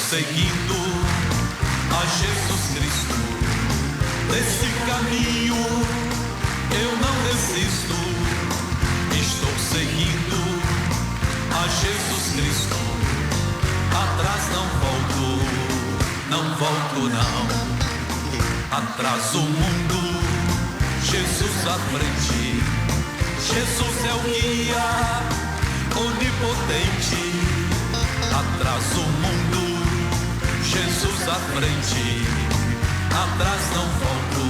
seguindo a Jesus Cristo. Desse caminho eu não desisto. Estou seguindo a Jesus Cristo. Atrás não volto, não volto não. Atrás o mundo, Jesus à frente. Jesus é o guia onipotente. Atrás o mundo, Jesus à frente. Atrás não volto,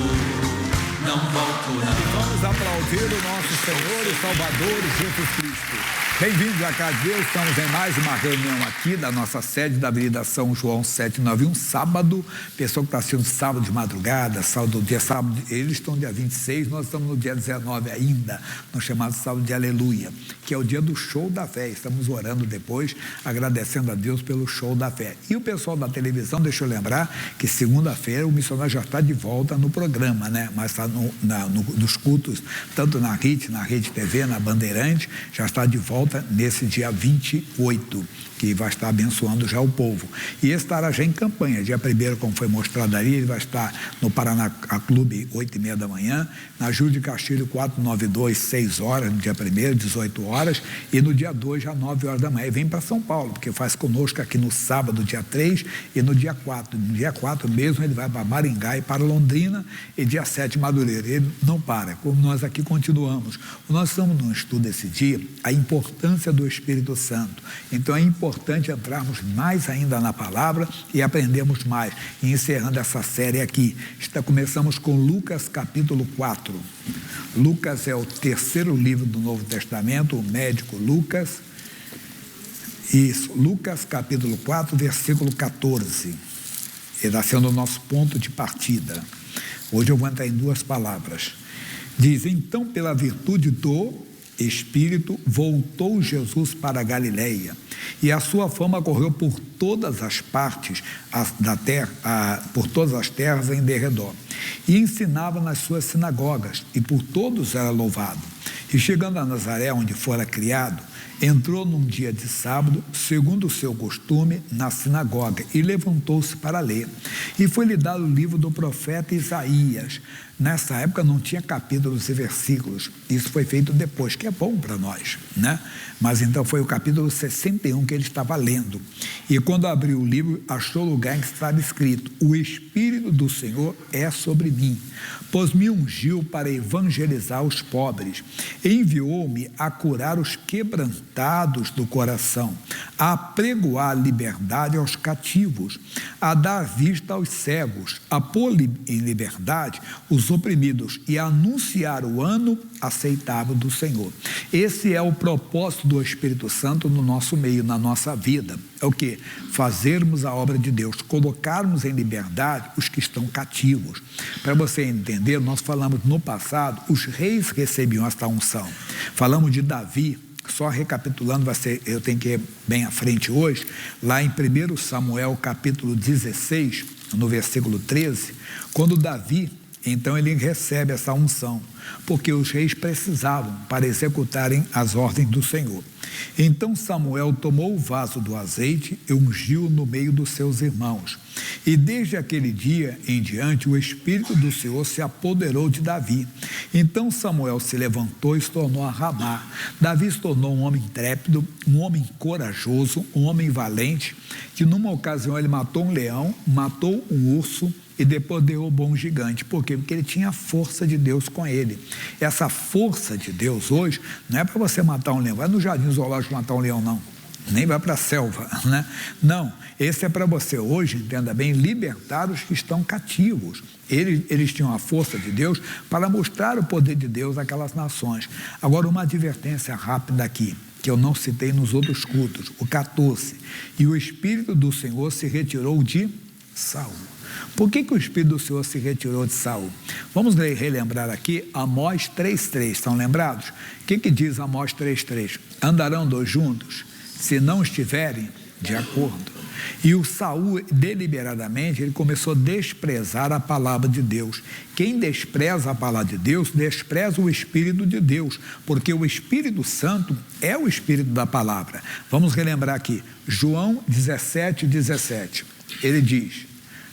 não volto não. Vamos aplaudir o nosso Senhor e Salvador Jesus Cristo. Bem-vindos à casa de Deus, estamos em mais uma reunião aqui da nossa sede da Avenida São João 791, sábado, pessoal que está assistindo sábado de madrugada, sábado, eles estão dia 26, nós estamos no dia 19 ainda, no chamado sábado de aleluia, que é o dia do show da fé. Estamos orando depois, agradecendo a Deus pelo show da fé. E o pessoal da televisão, deixa eu lembrar que segunda-feira o missionário já está de volta no programa, né? Mas está nos cultos, tanto na Rede TV, na Bandeirante, já está de volta nesse dia 28, que vai estar abençoando já o povo. E estará já em campanha, dia 1º, como foi mostrado ali, ele vai estar no Paraná Clube, 8h30 da manhã, na Júlio de Castilho, 492, 6 horas, no dia 1º, 18 horas, e no dia 2, já 9 horas da manhã. E vem para São Paulo, porque faz conosco aqui no sábado, dia 3, e no dia 4. No dia 4 mesmo, ele vai para Maringá e para Londrina, e dia 7, Madureira. Ele não para, como nós aqui continuamos. Nós estamos num estudo esse dia, a importância do Espírito Santo. Então, é importante entrarmos mais ainda na palavra e aprendermos mais. E encerrando essa série aqui, começamos com Lucas capítulo 4. Lucas é o terceiro livro do Novo Testamento, o médico Lucas. Isso, Lucas capítulo 4, versículo 14. Ele está sendo o nosso ponto de partida. Hoje eu vou entrar em duas palavras. Diz: então, pela virtude do Espírito, voltou Jesus para a Galileia, e a sua fama correu por todas as partes da terra, por todas as terras em derredor, e ensinava nas suas sinagogas, e por todos era louvado. E chegando a Nazaré, onde fora criado, entrou num dia de sábado, segundo o seu costume, na sinagoga, e levantou-se para ler. E foi-lhe dado o livro do profeta Isaías. Nessa época não tinha capítulos e versículos, isso foi feito depois, que é bom para nós, né? Mas então foi o capítulo 61 que ele estava lendo. E quando abriu o livro, achou o lugar em que estava escrito: o Espírito do Senhor é sobre mim, pois me ungiu para evangelizar os pobres, enviou-me a curar os quebrantados do coração, a apregoar liberdade aos cativos, a dar vista aos cegos, a pôr em liberdade os oprimidos e a anunciar o ano aceitável do Senhor. Esse é o propósito do Espírito Santo no nosso meio, na nossa vida. É o quê? Fazermos a obra de Deus, colocarmos em liberdade os que estão cativos. Para você entender, nós falamos no passado, os reis recebiam esta unção. Falamos de Davi, só recapitulando, eu tenho que ir bem à frente hoje, lá em 1 Samuel capítulo 16, no versículo 13, quando Davi, então ele recebe essa unção, porque os reis precisavam para executarem as ordens do Senhor. Então Samuel tomou o vaso do azeite e ungiu no meio dos seus irmãos. E desde aquele dia em diante, o Espírito do Senhor se apoderou de Davi. Então Samuel se levantou e se tornou a Ramá. Davi se tornou um homem intrépido, um homem corajoso, um homem valente, que numa ocasião ele matou um leão, matou um urso, e depois derrubou um gigante. Por quê? Porque ele tinha a força de Deus com ele. Essa força de Deus hoje não é para você matar um leão, vai no jardim zoológico matar um leão, não. Nem vai para a selva, né? Não, esse é para você hoje, entenda bem, libertar os que estão cativos. Eles tinham a força de Deus para mostrar o poder de Deus àquelas nações. Agora, uma advertência rápida aqui, que eu não citei nos outros cultos, o 14. E o Espírito do Senhor se retirou de Saul. Por que o Espírito do Senhor se retirou de Saul? Vamos relembrar aqui Amós 3,3, estão lembrados? O que diz Amós 3,3? Andarão dois juntos, se não estiverem de acordo. E o Saul, deliberadamente, ele começou a desprezar a palavra de Deus. Quem despreza a palavra de Deus, despreza o Espírito de Deus, porque o Espírito Santo é o Espírito da palavra. Vamos relembrar aqui, João 17:17. Ele diz: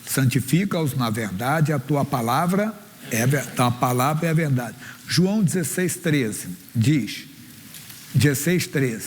santifica-os na verdade, a tua palavra a palavra é a verdade. João 16:13 diz, 16:13,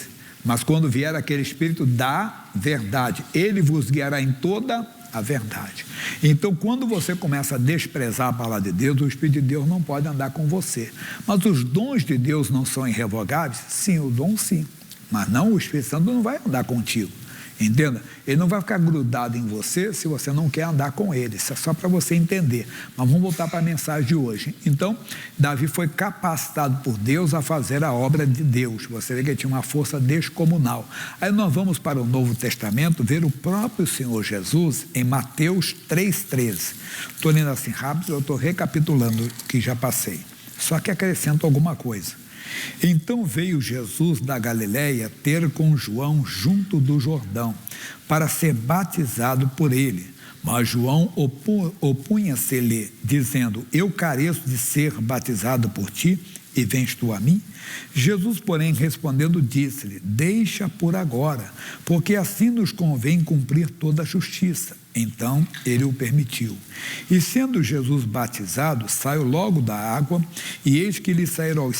mas quando vier aquele Espírito da verdade, ele vos guiará em toda a verdade. Então, quando você começa a desprezar a palavra de Deus, o Espírito de Deus não pode andar com você. Mas os dons de Deus não são irrevogáveis? Sim, o dom sim, mas não, o Espírito Santo não vai andar contigo. Entenda? Ele não vai ficar grudado em você se você não quer andar com ele. Isso é só para você entender. Mas vamos voltar para a mensagem de hoje. Então, Davi foi capacitado por Deus a fazer a obra de Deus. Você vê que ele tinha uma força descomunal. Aí nós vamos para o Novo Testamento ver o próprio Senhor Jesus em Mateus 3:13. Estou lendo assim rápido, eu estou recapitulando o que já passei. Só que acrescento alguma coisa. Então veio Jesus da Galiléia ter com João junto do Jordão, para ser batizado por ele. Mas João opunha-se-lhe, dizendo: eu careço de ser batizado por ti, e vens tu a mim? Jesus, porém, respondendo, disse-lhe: deixa por agora, porque assim nos convém cumprir toda a justiça. Então ele o permitiu. E sendo Jesus batizado, saiu logo da água, e eis que lhe saíram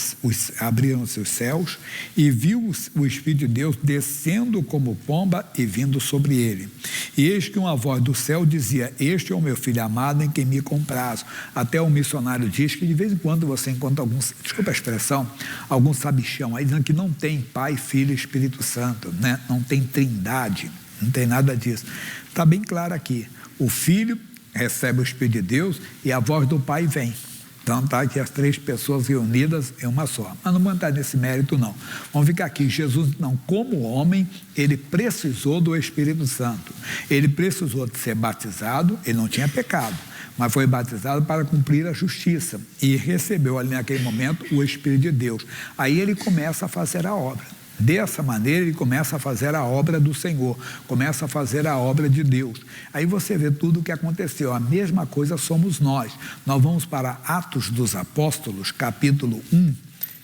abriram-se os céus, e viu o Espírito de Deus descendo como pomba e vindo sobre ele. E eis que uma voz do céu dizia: este é o meu filho amado, em quem me comprazo. Até o missionário diz que de vez em quando você encontra alguns, desculpa a expressão, algum sabichão aí dizendo que não tem Pai, Filho e Espírito Santo, né? Não tem trindade, não tem nada disso. Está bem claro aqui, o Filho recebe o Espírito de Deus e a voz do Pai vem. Então está aqui as três pessoas reunidas em uma só. Mas não vamos entrar nesse mérito não. Vamos ficar aqui, Jesus não, como homem, ele precisou do Espírito Santo. Ele precisou de ser batizado, ele não tinha pecado, mas foi batizado para cumprir a justiça e recebeu ali naquele momento o Espírito de Deus. Aí ele começa a fazer a obra. Dessa maneira ele começa a fazer a obra do Senhor, começa a fazer a obra de Deus. Aí você vê tudo o que aconteceu, a mesma coisa somos nós. Nós vamos para Atos dos Apóstolos, capítulo 1,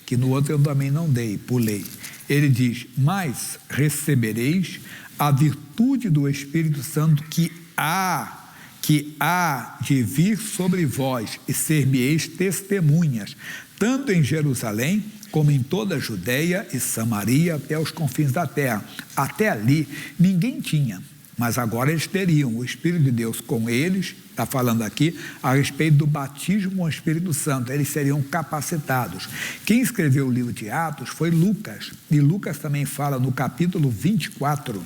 que no outro eu também não dei, pulei. Ele diz: mas recebereis a virtude do Espírito Santo que há de vir sobre vós, e ser-me-eis testemunhas, tanto em Jerusalém, como em toda a Judeia e Samaria, até os confins da terra. Até ali ninguém tinha, mas agora eles teriam o Espírito de Deus com eles. Está falando aqui a respeito do batismo com o Espírito Santo, eles seriam capacitados. Quem escreveu o livro de Atos foi Lucas, e Lucas também fala no capítulo 24,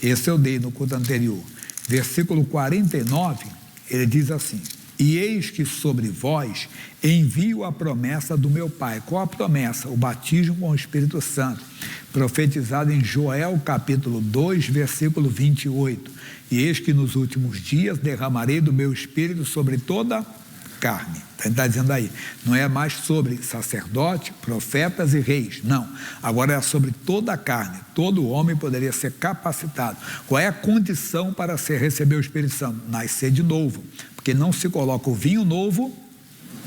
esse eu dei no culto anterior, versículo 49, ele diz assim: e eis que sobre vós envio a promessa do meu Pai. Qual a promessa? O batismo com o Espírito Santo, profetizado em Joel capítulo 2, versículo 28. E eis que nos últimos dias derramarei do meu Espírito sobre toda carne. Ele está dizendo aí, não é mais sobre sacerdote, profetas e reis, não. Agora é sobre toda a carne, todo homem poderia ser capacitado. Qual é a condição para receber o Espírito Santo? Nascer de novo, porque não se coloca o vinho novo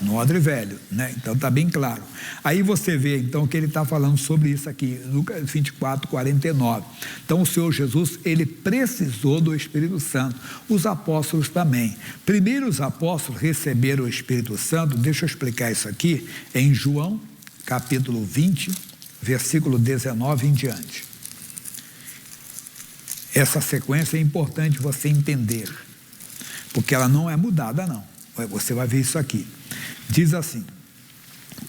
no odre velho, né? Então está bem claro. Aí você vê então que ele está falando sobre isso aqui, Lucas 24, 49. Então o Senhor Jesus, ele precisou do Espírito Santo, os apóstolos também. Primeiro os apóstolos receberam o Espírito Santo, deixa eu explicar isso aqui, em João capítulo 20, versículo 19 em diante. Essa sequência é importante você entender, porque ela não é mudada não, você vai ver isso aqui. Diz assim,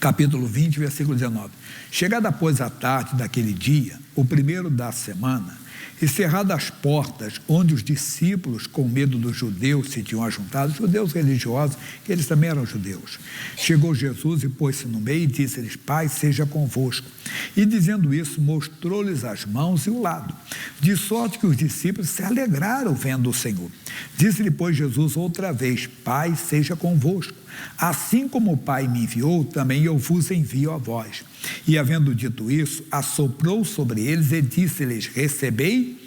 capítulo 20, versículo 19: chegada, pois, a tarde daquele dia, o primeiro da semana, e cerradas as portas, onde os discípulos, com medo dos judeus, se tinham ajuntado, judeus religiosos, que eles também eram judeus, chegou Jesus e pôs-se no meio e disse-lhes: Pai seja convosco. E dizendo isso, mostrou-lhes as mãos e o lado, de sorte que os discípulos se alegraram vendo o Senhor. Disse-lhe, pois, Jesus outra vez: Pai seja convosco. Assim como o Pai me enviou, também eu vos envio a vós. E havendo dito isso, assoprou sobre eles e disse-lhes: recebei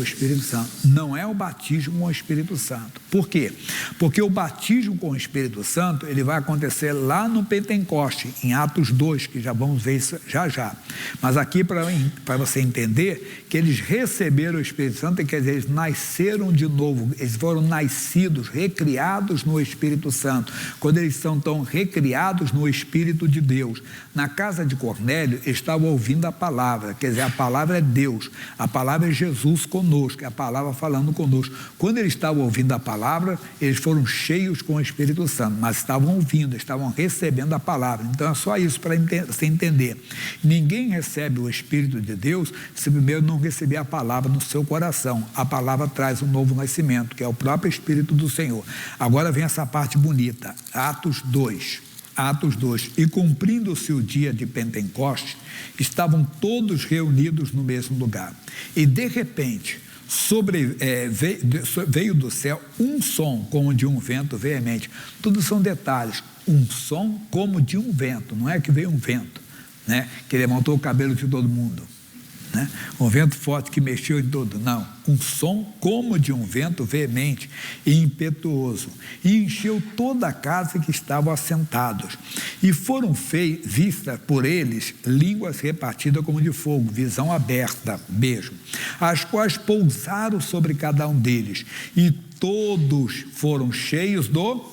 o Espírito Santo. Não é o batismo com o Espírito Santo. Por quê? Porque o batismo com o Espírito Santo, ele vai acontecer lá no Pentecoste, em Atos 2, que já vamos ver isso já. Mas aqui, para você entender, que eles receberam o Espírito Santo, quer dizer, eles nasceram de novo, eles foram nascidos, recriados no Espírito Santo. Quando eles são tão recriados no Espírito de Deus. Na casa de Cornélio, eles estavam ouvindo a palavra, quer dizer, a palavra é Deus, a palavra é Jesus conosco, é a palavra falando conosco. Quando eles estavam ouvindo a palavra, eles foram cheios com o Espírito Santo, mas estavam ouvindo, estavam recebendo a palavra. Então é só isso para você entender. Ninguém recebe o Espírito de Deus se primeiro não receber a palavra no seu coração. A palavra traz um novo nascimento, que é o próprio Espírito do Senhor. Agora vem essa parte bonita, Atos 2. E cumprindo-se o dia de Pentecostes, estavam todos reunidos no mesmo lugar. E de repente, veio do céu um som como de um vento veemente. Tudo são detalhes. Um som como de um vento. Não é que veio um vento, né, que levantou o cabelo de todo mundo, né? Um vento forte que mexeu em todo. Não. Um som como de um vento veemente e impetuoso. E encheu toda a casa que estavam assentados. E foram vistas por eles línguas repartidas como de fogo, visão aberta mesmo, as quais pousaram sobre cada um deles. E todos foram cheios do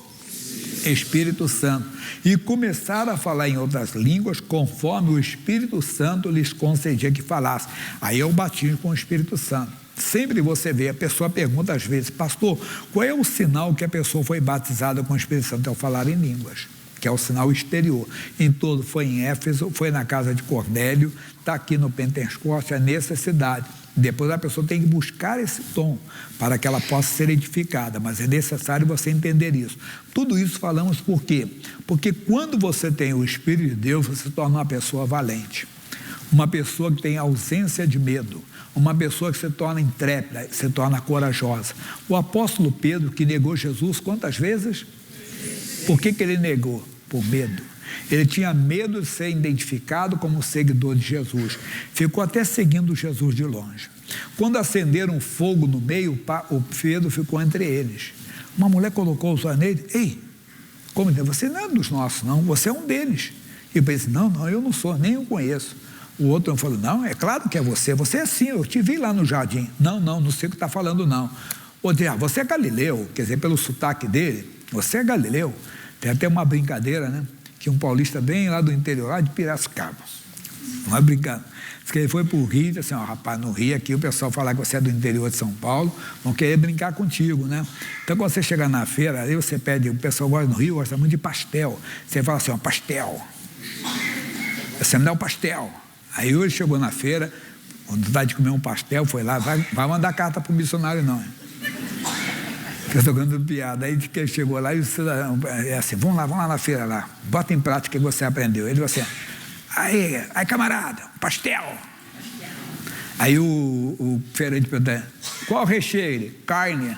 Espírito Santo e começaram a falar em outras línguas conforme o Espírito Santo lhes concedia que falasse. Aí é o batismo com o Espírito Santo. Sempre você vê, a pessoa pergunta às vezes: pastor, qual é o sinal que a pessoa foi batizada com o Espírito Santo? É o falar em línguas, que é o sinal exterior. Em todo, foi em Éfeso, foi na casa de Cornélio, está aqui no Pentecoste, é nessa cidade. Depois a pessoa tem que buscar esse tom para que ela possa ser edificada, mas é necessário você entender isso. Tudo isso falamos por quê? Porque quando você tem o Espírito de Deus, você se torna uma pessoa valente, uma pessoa que tem ausência de medo, uma pessoa que se torna intrépida, se torna corajosa. O apóstolo Pedro, que negou Jesus quantas vezes? Por que ele negou? Por medo. Ele tinha medo de ser identificado como seguidor de Jesus. Ficou até seguindo Jesus de longe. Quando acenderam fogo no meio, o Pedro ficou entre eles. Uma mulher colocou os olhos nele: ei, como você não é dos nossos, não, você é um deles. E eu pensei: não, eu não sou, nem eu conheço. O outro falou: não, é claro que é você é sim, eu te vi lá no jardim. Não sei o que está falando, não. Outro: você é galileu, quer dizer, pelo sotaque dele, você é galileu. Tem até uma brincadeira, né? Que um paulista bem lá do interior, lá de Piracicaba, não é brincando, diz que ele foi para o Rio e disse assim: ó, rapaz, no Rio aqui o pessoal falar que você é do interior de São Paulo, vão querer brincar contigo, né? Então quando você chegar na feira, aí você pede, o pessoal gosta no Rio, gosta muito de pastel, você fala assim: ó, pastel, você me dá um pastel. Aí hoje chegou na feira, quando vai de comer um pastel, foi lá, vai mandar carta para o missionário não, eu estou dando piada. Aí que ele chegou lá e é assim: vamos lá na feira lá, bota em prática o que você aprendeu. Ele falou assim: aí camarada, pastel. Aí o feirante perguntou: qual o recheio? Ele: carne.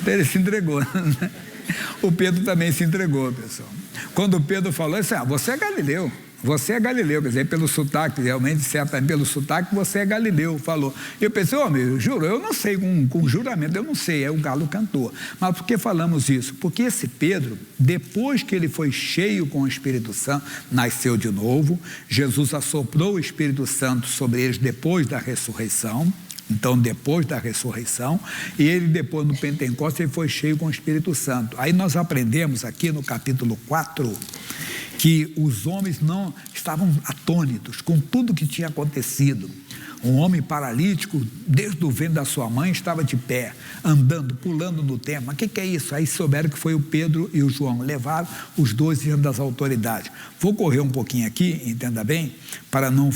Então ele se entregou. O Pedro também se entregou, pessoal. Quando o Pedro falou assim: você é galileu. Você é galileu, quer dizer, pelo sotaque, realmente, certamente pelo sotaque, você é galileu, falou. Eu pensei: eu juro, eu não sei, com juramento, eu não sei, é o galo cantor. Mas por que falamos isso? Porque esse Pedro, depois que ele foi cheio com o Espírito Santo, nasceu de novo, Jesus assoprou o Espírito Santo sobre eles depois da ressurreição. Então, depois da ressurreição, e ele depois no Pentecostes, ele foi cheio com o Espírito Santo. Aí nós aprendemos aqui no capítulo 4, que os homens não estavam atônitos com tudo que tinha acontecido. Um homem paralítico, desde o ventre da sua mãe, estava de pé, andando, pulando no templo. Mas o que é isso? Aí souberam que foi o Pedro e o João. Levaram os dois diante das autoridades. Vou correr um pouquinho aqui, entenda bem, para não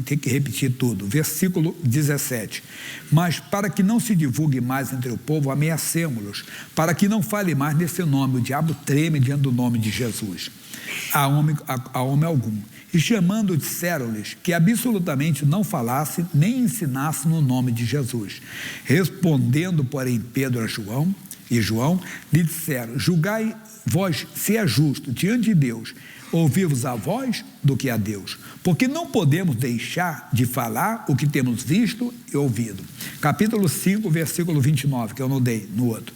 ter que repetir tudo. Versículo 17. Mas para que não se divulgue mais entre o povo, ameacemo-los, para que não fale mais nesse nome. O diabo treme diante do nome de Jesus. A homem algum. E chamando, disseram-lhes que absolutamente não falasse nem ensinasse no nome de Jesus. Respondendo, porém, Pedro a João, e João lhe disseram: julgai vós se é justo diante de Deus ouvir-vos a vós do que a Deus, porque não podemos deixar de falar o que temos visto e ouvido. Capítulo 5, versículo 29, que eu não dei no outro.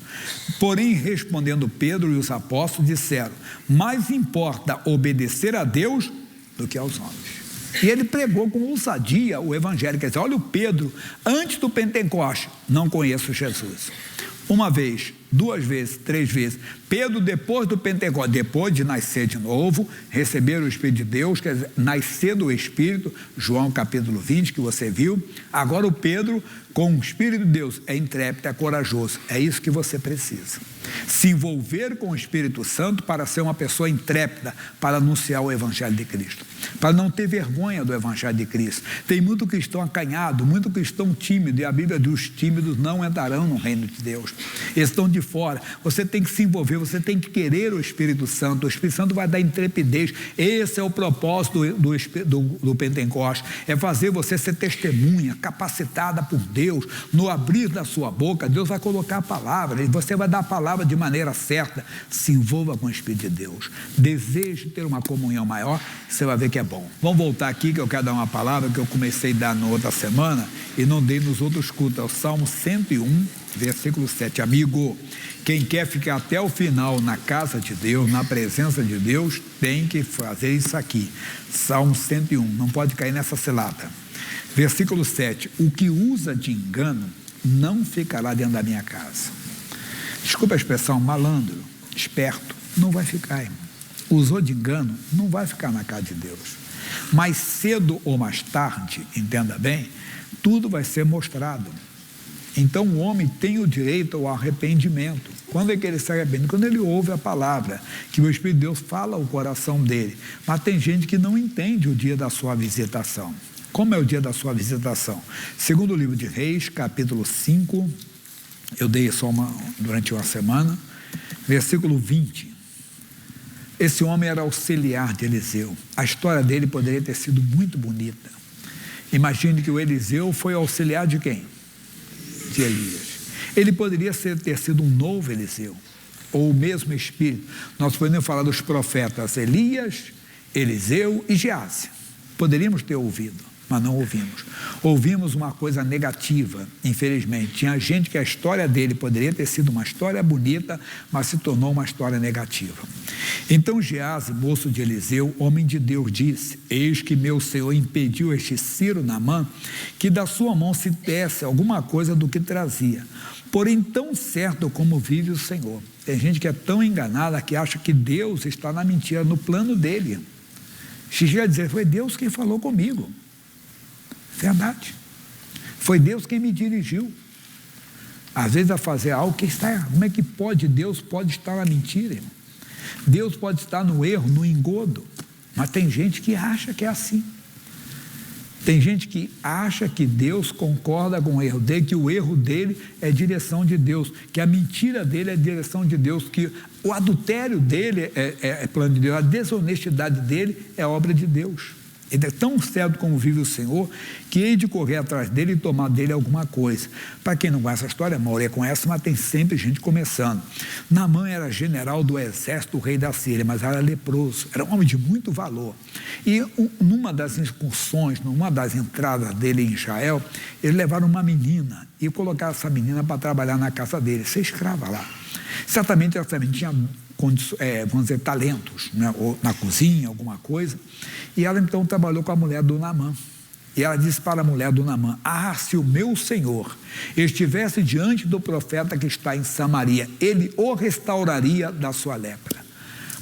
Porém, respondendo Pedro e os apóstolos, disseram: mais importa obedecer a Deus do que aos homens. E ele pregou com ousadia o evangelho. Quer dizer, olha o Pedro, antes do Pentecoste, não conheço Jesus. Uma vez, 2 vezes, 3 vezes. Pedro, depois do Pentecostes, depois de nascer de novo, receber o Espírito de Deus, quer dizer, nascer do Espírito, João capítulo 20, que você viu. Agora o Pedro, com o Espírito de Deus, é intrépido, é corajoso. É isso que você precisa. Se envolver com o Espírito Santo para ser uma pessoa intrépida, para anunciar o Evangelho de Cristo, para não ter vergonha do Evangelho de Cristo. Tem muito cristão acanhado, muito cristão tímido, e a Bíblia diz: os tímidos não entrarão no reino de Deus. Eles estão de fora. Você tem que se envolver, você tem que querer o Espírito Santo. O Espírito Santo vai dar intrepidez. Esse é o propósito do Pentecostes, é fazer você ser testemunha, capacitada por Deus. No abrir da sua boca, Deus vai colocar a palavra, e você vai dar a palavra de maneira certa. Se envolva com o Espírito de Deus, deseje ter uma comunhão maior, você vai ver que é bom. Vamos voltar aqui, que eu quero dar uma palavra que eu comecei a dar na outra semana e não dei nos outros cultos. É o Salmo 101, versículo 7. Amigo, quem quer ficar até o final na casa de Deus, na presença de Deus, tem que fazer isso aqui. Salmo 101, não pode cair nessa cilada. Versículo 7. O que usa de engano não ficará dentro da minha casa. Desculpa a expressão, malandro, esperto, não vai ficar, irmão. Usou de engano, não vai ficar na casa de Deus. Mais cedo ou mais tarde, entenda bem, tudo vai ser mostrado. Então o homem tem o direito ao arrependimento. Quando é que ele se arrepende? Quando ele ouve a palavra, que o Espírito de Deus fala ao coração dele. Mas tem gente que não entende o dia da sua visitação. Como é o dia da sua visitação? Segundo o livro de Reis, capítulo 5, eu dei só durante uma semana, versículo 20. Esse homem era auxiliar de Eliseu. A história dele poderia ter sido muito bonita. Imagine que o Eliseu foi auxiliar de quem? De Elias. Ele poderia ter sido um novo Eliseu, ou o mesmo espírito. Nós podemos falar dos profetas Elias, Eliseu e Gease. Poderíamos ter ouvido, mas não ouvimos. Ouvimos uma coisa negativa, infelizmente. Tinha gente que a história dele poderia ter sido uma história bonita, mas se tornou uma história negativa. Então Gease, moço de Eliseu, homem de Deus, disse: eis que meu senhor impediu este Ciro Naamã que da sua mão se desse alguma coisa do que trazia. Porém, tão certo como vive o Senhor. Tem gente que é tão enganada que acha que Deus está na mentira, no plano dele. Chega a dizer: foi Deus quem falou comigo. Verdade. Foi Deus quem me dirigiu. Às vezes a fazer algo que está errado. Como é que pode? Deus pode estar na mentira, irmão. Deus pode estar no erro, no engodo. Mas tem gente que acha que é assim. Tem gente que acha que Deus concorda com o erro dele, que o erro dele é direção de Deus, que a mentira dele é direção de Deus, que o adultério dele é plano de Deus, a desonestidade dele é obra de Deus. Ele é tão certo como vive o Senhor, que hei de correr atrás dele e tomar dele alguma coisa. Para quem não conhece a história, a maioria conhece, mas tem sempre gente começando. Naamã era general do exército do rei da Síria, mas era leproso, era um homem de muito valor. E numa das excursões, numa das entradas dele em Israel, eles levaram uma menina e colocaram essa menina para trabalhar na casa dele, ser escrava lá. Certamente essa menina tinha vamos dizer, talentos, né, ou na cozinha, alguma coisa, e ela então trabalhou com a mulher do Naamã, e ela disse para a mulher do Naamã: se o meu senhor estivesse diante do profeta que está em Samaria, ele o restauraria da sua lepra.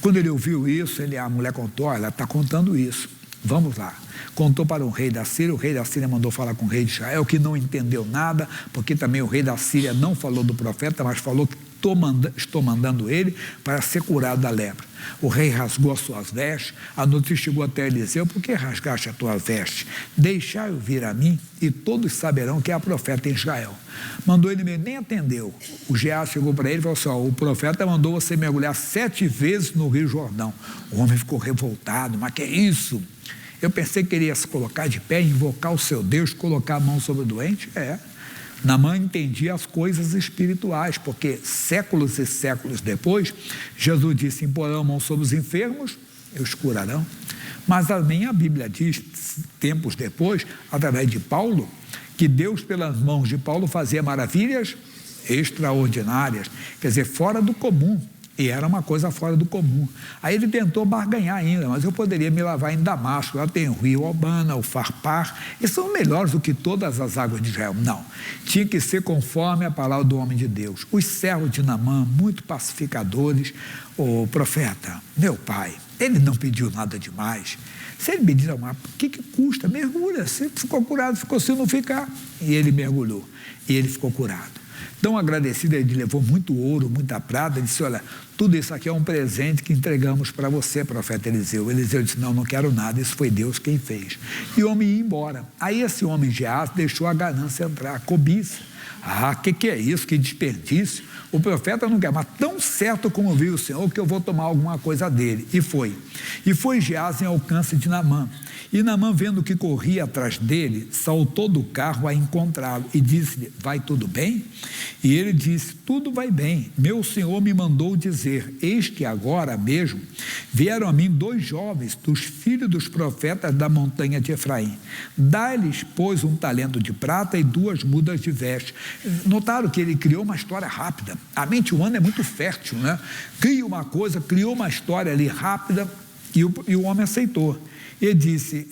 Quando ele ouviu isso, a mulher contou: ela está contando isso, vamos lá. Contou para o rei da Síria mandou falar com o rei de Israel, que não entendeu nada, porque também o rei da Síria não falou do profeta, mas falou que estou mandando ele para ser curado da lepra. O rei rasgou as suas vestes, a notícia chegou até Eliseu: por que rasgaste a tua veste? Deixai-o vir a mim, e todos saberão que há profeta em Israel. Mandou ele mesmo, nem atendeu. O Gease chegou para ele e falou assim: o profeta mandou você mergulhar 7 vezes no Rio Jordão. O homem ficou revoltado: mas que é isso? Eu pensei que ele ia se colocar de pé, invocar o seu Deus, colocar a mão sobre o doente. Naamã entendia as coisas espirituais, porque séculos e séculos depois, Jesus disse: imporão a mão sobre os enfermos e os curarão. Mas a minha Bíblia diz, tempos depois, através de Paulo, que Deus, pelas mãos de Paulo, fazia maravilhas extraordinárias, quer dizer, fora do comum. E era uma coisa fora do comum. Aí ele tentou barganhar ainda: mas eu poderia me lavar em Damasco, lá tem o rio Abana, o Farpar, e são melhores do que todas as águas de Israel. Não, tinha que ser conforme a palavra do homem de Deus. Os servos de Naamã, muito pacificadores: o profeta, meu pai, ele não pediu nada demais. Se ele pedir alguma coisa, o que custa? Mergulha. Se ficou curado, ficou. Se não ficar. E ele mergulhou, e ele ficou curado. Tão agradecido, ele levou muito ouro, muita prata, disse: olha, tudo isso aqui é um presente que entregamos para você, profeta Eliseu. Eliseu disse: não, não quero nada, isso foi Deus quem fez. E o homem ia embora. Aí esse homem Geás deixou a ganância entrar, a cobiça. Ah, que é isso? Que desperdício. O profeta não quer, mas tão certo como viu o Senhor que eu vou tomar alguma coisa dele. E foi. E foi Geás em alcance de Naamã. E Naamã, vendo que corria atrás dele, saltou do carro a encontrá-lo e disse-lhe: vai tudo bem? E ele disse: tudo vai bem. Meu senhor me mandou dizer: eis que agora mesmo vieram a mim 2 jovens dos filhos dos profetas da montanha de Efraim. Dá-lhes, pois, 1 talento de prata e 2 mudas de veste. Notaram que ele criou uma história rápida. A mente humana é muito fértil, né? Cria uma coisa, criou uma história ali rápida, e o homem aceitou. E disse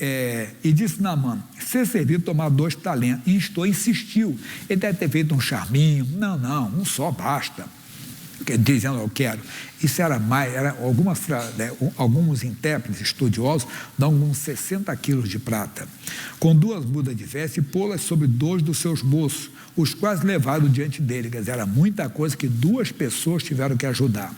Naamã: ser servido tomar 2 talentos. E insistiu. Ele deve ter feito um charminho. Não, um só basta. Dizendo: eu quero. Isso era mais, alguns intérpretes estudiosos dão uns 60 quilos de prata, com 2 mudas de veste, e pô-las sobre 2 dos seus bolsos, os quais levaram diante dele. Quer dizer, era muita coisa que 2 pessoas tiveram que ajudar.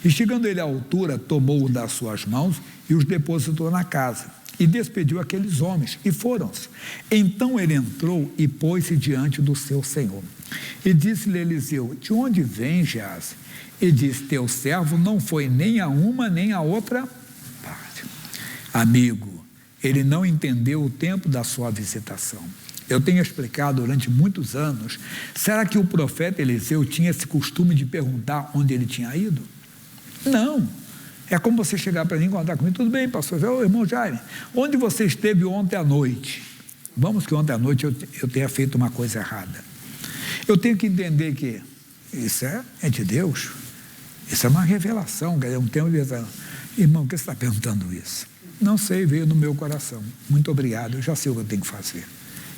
E chegando ele à altura, tomou-o das suas mãos e os depositou na casa, e despediu aqueles homens, e foram-se. Então ele entrou e pôs-se diante do seu senhor. E disse-lhe Eliseu: de onde vem, Geás? E disse: teu servo não foi nem a uma nem a outra parte. Amigo, ele não entendeu o tempo da sua visitação. Eu tenho explicado durante muitos anos. Será que o profeta Eliseu tinha esse costume de perguntar onde ele tinha ido? Não. É como você chegar para mim e contar comigo: tudo bem, pastor? Ô, irmão Jaime, onde você esteve ontem à noite? Vamos que ontem à noite eu tenha feito uma coisa errada. Eu tenho que entender que isso é de Deus. Isso é uma revelação, é um tempo de... Irmão, por que você está perguntando isso? Não sei, veio no meu coração. Muito obrigado, eu já sei o que eu tenho que fazer.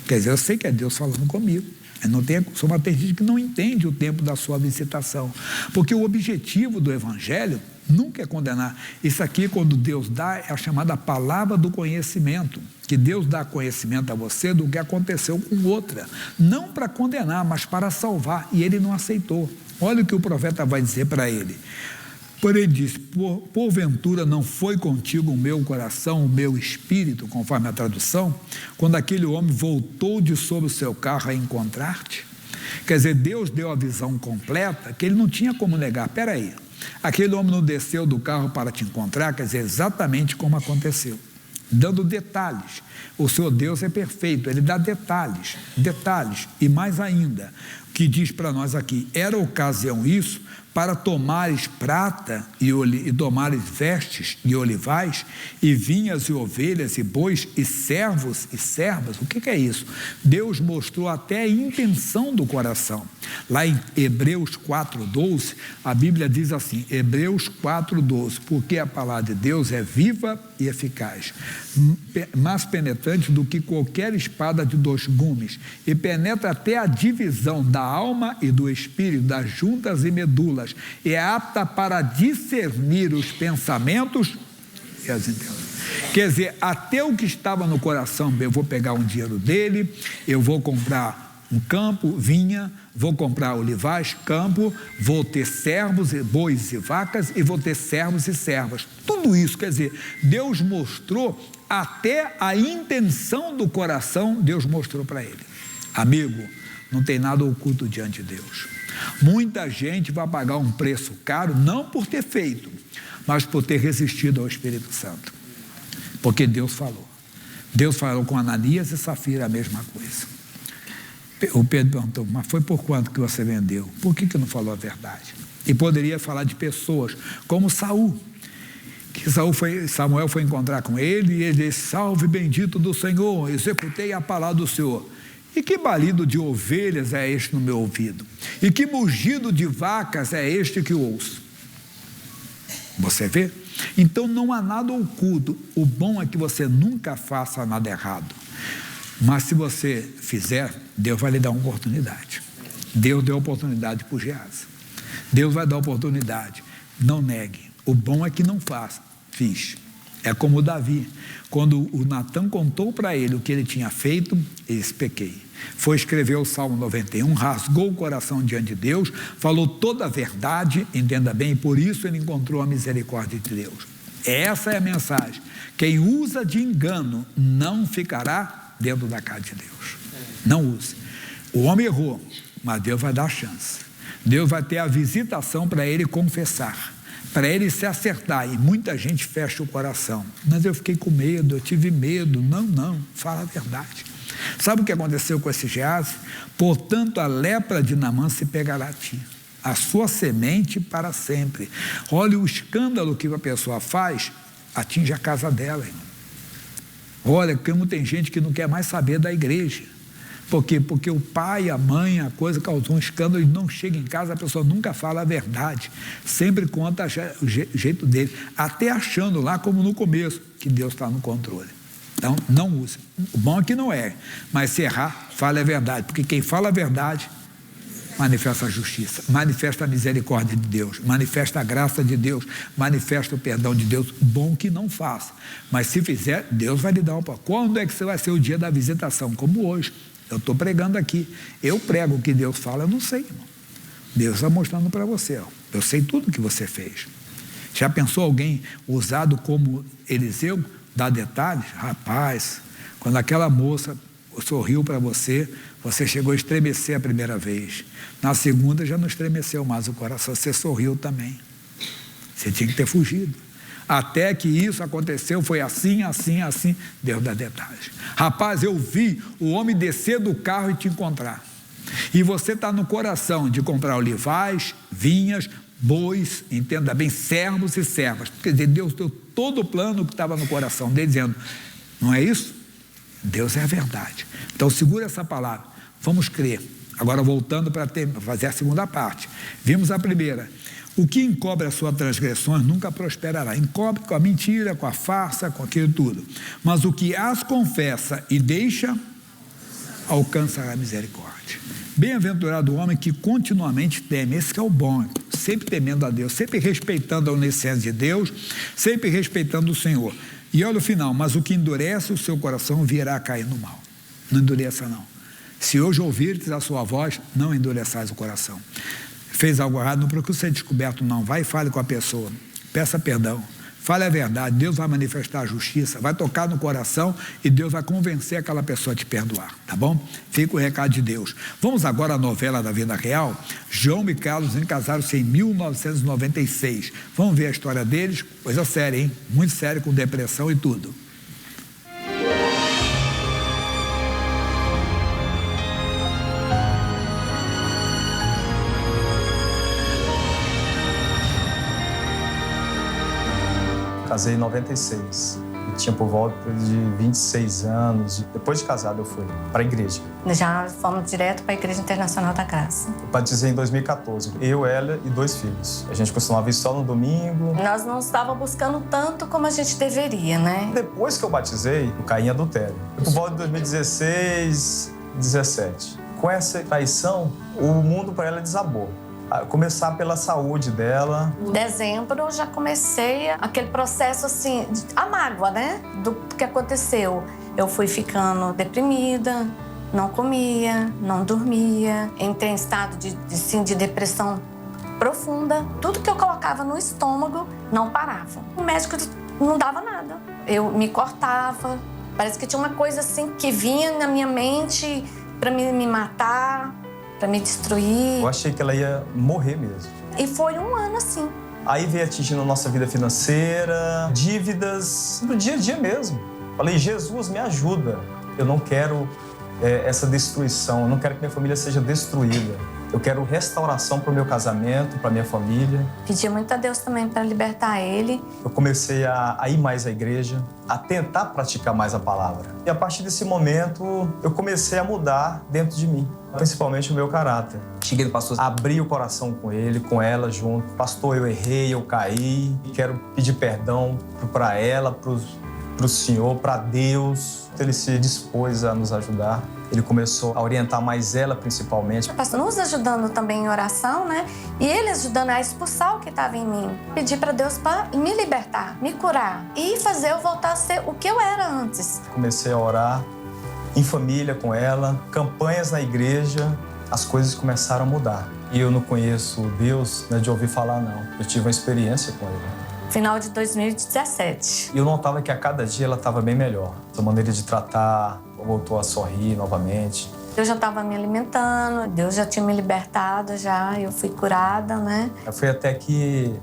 Quer dizer, eu sei que é Deus falando comigo. Eu não tenho, sou uma gente que não entende o tempo da sua visitação. Porque o objetivo do Evangelho nunca é condenar. Isso aqui, quando Deus dá, é a chamada palavra do conhecimento. Que Deus dá conhecimento a você do que aconteceu com outra. Não para condenar, mas para salvar. E ele não aceitou. Olha o que o profeta vai dizer para ele. Porém disse: porventura não foi contigo o meu coração, o meu espírito, conforme a tradução, quando aquele homem voltou de sobre o seu carro a encontrar-te? Quer dizer, Deus deu a visão completa, que ele não tinha como negar. Espera aí, aquele homem não desceu do carro para te encontrar, quer dizer, exatamente como aconteceu, dando detalhes. O seu Deus é perfeito, ele dá detalhes, e mais ainda, o que diz para nós aqui: era ocasião isso para tomares prata e tomares vestes e olivais, e vinhas e ovelhas e bois e servos e servas. O que é isso? Deus mostrou até a intenção do coração. Lá em Hebreus 4:12, a Bíblia diz assim, Hebreus 4:12, porque a palavra de Deus é viva e eficaz, mais penetrante do que qualquer espada de 2 gumes, e penetra até a divisão da alma e do espírito, das juntas e medulas, e é apta para discernir os pensamentos e as intenções. Quer dizer, até o que estava no coração: eu vou pegar um dinheiro dele, eu vou comprar um campo, vinha, vou comprar olivais, campo, vou ter servos, bois e vacas, e vou ter servos e servas. Tudo isso, quer dizer, Deus mostrou até a intenção do coração, Deus mostrou para ele. Amigo, não tem nada oculto diante de Deus. Muita gente vai pagar um preço caro, não por ter feito, mas por ter resistido ao Espírito Santo. Porque Deus falou. Deus falou com Ananias e Safira a mesma coisa. O Pedro perguntou, mas foi por quanto que você vendeu? Por que não falou a verdade? E poderia falar de pessoas como Saul, que Samuel foi encontrar com ele e ele disse, salve bendito do Senhor, executei a palavra do Senhor. E que balido de ovelhas é este no meu ouvido? E que mugido de vacas é este que ouço? Você vê? Então não há nada oculto. O bom é que você nunca faça nada errado. Mas se você fizer, Deus vai lhe dar uma oportunidade. Deus deu oportunidade para o Geazi. Deus vai dar oportunidade. Não negue. O bom é que não faça. Fiz. É como o Davi. Quando o Natan contou para ele o que ele tinha feito, ele disse, pequei. Foi escrever o Salmo 91, rasgou o coração diante de Deus, falou toda a verdade, entenda bem, e por isso ele encontrou a misericórdia de Deus. Essa é a mensagem. Quem usa de engano não ficará dentro da casa de Deus. Não use. O homem errou, mas Deus vai dar chance. Deus vai ter a visitação para ele confessar, para ele se acertar. E muita gente fecha o coração. Mas eu fiquei com medo, eu tive medo. Não, fala a verdade. Sabe o que aconteceu com esse Geazi? Portanto, a lepra de Naamã se pegará a ti, a sua semente para sempre. Olha o escândalo que a pessoa faz, atinge a casa dela, irmão. Olha, como tem gente que não quer mais saber da igreja. Por quê? Porque o pai, a mãe, a coisa causou um escândalo e não chega em casa, a pessoa nunca fala a verdade. Sempre conta o jeito dele, até achando lá, como no começo, que Deus está no controle. Então, não use. O bom é que não é, mas se errar, fale a verdade, porque quem fala a verdade manifesta a justiça, manifesta a misericórdia de Deus, manifesta a graça de Deus, manifesta o perdão de Deus. Bom que não faça, mas se fizer, Deus vai lhe dar uma. Quando é que vai ser o dia da visitação? Como hoje, eu estou pregando aqui, eu prego o que Deus fala, eu não sei, irmão. Deus está mostrando para você, ó. Eu sei tudo que você fez. Já pensou alguém usado como Eliseu? Dá detalhes? Rapaz, quando aquela moça sorriu para você, você chegou a estremecer a primeira vez. Na segunda já não estremeceu mais o coração, você sorriu também. Você tinha que ter fugido. Até que isso aconteceu, foi assim. Deus dá detalhes. Rapaz, eu vi o homem descer do carro e te encontrar. E você está no coração de comprar olivais, vinhas, bois, entenda bem, servos e servas. Quer dizer, Deus deu todo o plano que estava no coração dele, dizendo, não é isso? Deus é a verdade. Então segura essa palavra, vamos crer. Agora voltando para fazer a segunda parte. Vimos a primeira. O que encobre as suas transgressões nunca prosperará. Encobre com a mentira, com a farsa, com aquilo tudo. Mas o que as confessa e deixa, alcançará a misericórdia. Bem-aventurado o homem que continuamente teme. Esse que é o bom, sempre temendo a Deus, sempre respeitando a onisciência de Deus, sempre respeitando o Senhor. E olha o final, mas o que endurece o seu coração virá a cair no mal. Não endureça não. Se hoje ouvirdes a sua voz, não endureçais o coração. Fez algo errado, não procure ser descoberto não. Vai e fale com a pessoa, peça perdão, fale a verdade. Deus vai manifestar a justiça, vai tocar no coração e Deus vai convencer aquela pessoa a te perdoar, tá bom? Fica o recado de Deus. Vamos agora à novela da vida real. João e Carlos casaram-se em 1996. Vamos ver a história deles, coisa séria, hein? Muito séria, com depressão e tudo. Casei em 96. Eu tinha por volta de 26 anos. Depois de casado, eu fui para a igreja. Já fomos direto para a Igreja Internacional da Graça. Eu batizei em 2014. Eu, ela e 2 filhos. A gente costumava ir só no domingo. Nós não estávamos buscando tanto como a gente deveria, né? Depois que eu batizei, eu caí em adultério. Por volta de 2016, 17. Com essa traição, o mundo para ela desabou. Começar pela saúde dela. Em dezembro eu já comecei aquele processo assim, a mágoa, né? Do que aconteceu. Eu fui ficando deprimida, não comia, não dormia, entrei em estado de depressão profunda. Tudo que eu colocava no estômago não parava. O médico não dava nada. Eu me cortava. Parece que tinha uma coisa assim que vinha na minha mente para me matar, para me destruir. Eu achei que ela ia morrer mesmo. E foi um ano assim. Aí veio atingindo a nossa vida financeira, dívidas, no dia a dia mesmo. Falei, Jesus, me ajuda. Eu não quero essa destruição. Eu não quero que minha família seja destruída. Eu quero restauração para o meu casamento, para minha família. Pedi muito a Deus também para libertar ele. Eu comecei a ir mais à igreja, a tentar praticar mais a palavra. E a partir desse momento, eu comecei a mudar dentro de mim, principalmente o meu caráter. Cheguei no pastor, abri o coração com ele, com ela junto. Pastor, eu errei, eu caí. Quero pedir perdão para ela, para o Senhor, para Deus. Ele se dispôs a nos ajudar. Ele começou a orientar mais ela, principalmente. O pastor nos ajudando também em oração, né? E ele ajudando a expulsar o que estava em mim. Pedi para Deus para me libertar, me curar e fazer eu voltar a ser o que eu era antes. Comecei a orar em família com ela, campanhas na igreja, as coisas começaram a mudar. E eu não conheço Deus, né, de ouvir falar, não. Eu tive uma experiência com ele. Final de 2017. E eu notava que a cada dia ela estava bem melhor. A maneira de tratar, voltou a sorrir novamente. Eu já estava me alimentando, Deus já tinha me libertado, eu fui curada, né? Foi até que